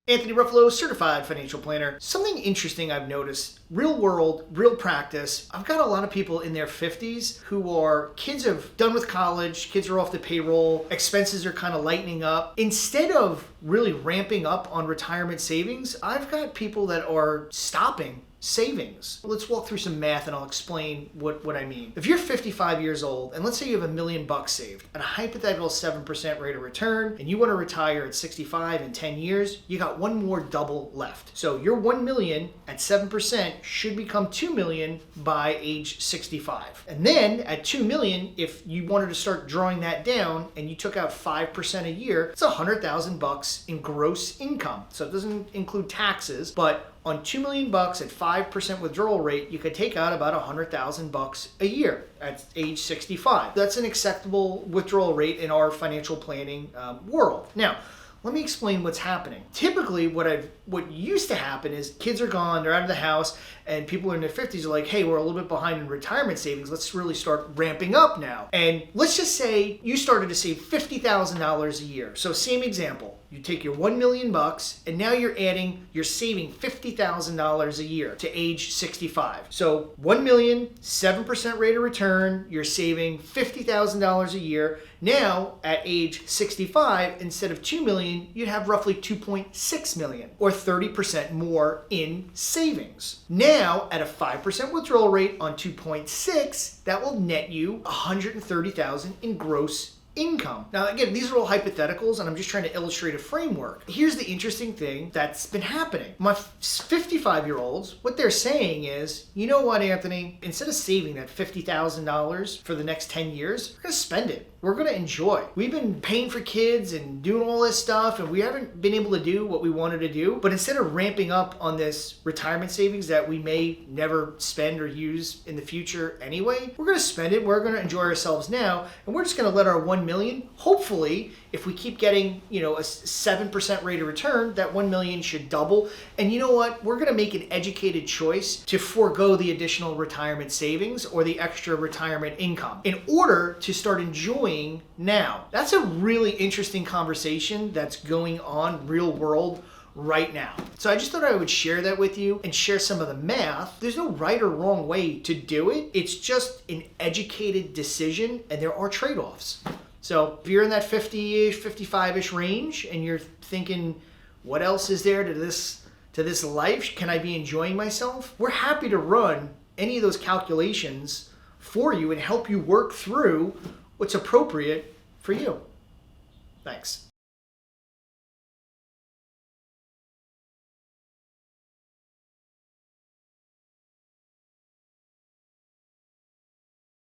Anthony Ruffalo, certified financial planner. Something interesting I've noticed, real world, real practice. I've got a lot of people in their 50s who are kids have done with college, kids are off the payroll, expenses are kind of lightening up. Instead of really ramping up on retirement savings, I've got people that are stopping savings. Let's walk through some math and I'll explain what I mean. If you're 55 years old and let's say you have $1 million saved at a hypothetical 7% rate of return and you want to retire at 65 in 10 years, you got one more double left. So your 1 million at 7% should become 2 million by age 65. And then at 2 million, if you wanted to start drawing that down and you took out 5% a year, it's $100,000 in gross income. So it doesn't include taxes, but on $2 million at 5% withdrawal rate, you could take out about $100,000 a year at age 65. That's an acceptable withdrawal rate in our financial planning world. Now, let me explain what's happening. Typically, what used to happen is kids are gone, they're out of the house, and people in their 50s are like, hey, we're a little bit behind in retirement savings. Let's really start ramping up now. And let's just say you started to save $50,000 a year. So same example. You take your $1 million and now you're saving $50,000 a year to age 65. So 1 million, 7% rate of return, you're saving $50,000 a year. Now at age 65, instead of 2 million, you'd have roughly 2.6 million or 30% more in savings. Now at a 5% withdrawal rate on 2.6, that will net you $130,000 in gross income. Now again, these are all hypotheticals and I'm just trying to illustrate a framework. Here's the interesting thing that's been happening. My 55-year-olds, what they're saying is, you know what, Anthony, instead of saving that $50,000 for the next 10 years, we're gonna spend it. We're gonna enjoy. We've been paying for kids and doing all this stuff and we haven't been able to do what we wanted to do, but instead of ramping up on this retirement savings that we may never spend or use in the future anyway, we're gonna spend it, we're gonna enjoy ourselves now, and we're just gonna let our 1 million, hopefully, if we keep getting, a 7% rate of return, that 1 million should double. And you know what? We're gonna make an educated choice to forego the additional retirement savings or the extra retirement income in order to start enjoying now. That's a really interesting conversation that's going on real world right now. So I just thought I would share that with you and share some of the math. There's no right or wrong way to do it. It's just an educated decision and there are trade-offs. So if you're in that 50-ish, 55-ish range and you're thinking, what else is there to this life? Can I be enjoying myself? We're happy to run any of those calculations for you and help you work through what's appropriate for you. Thanks.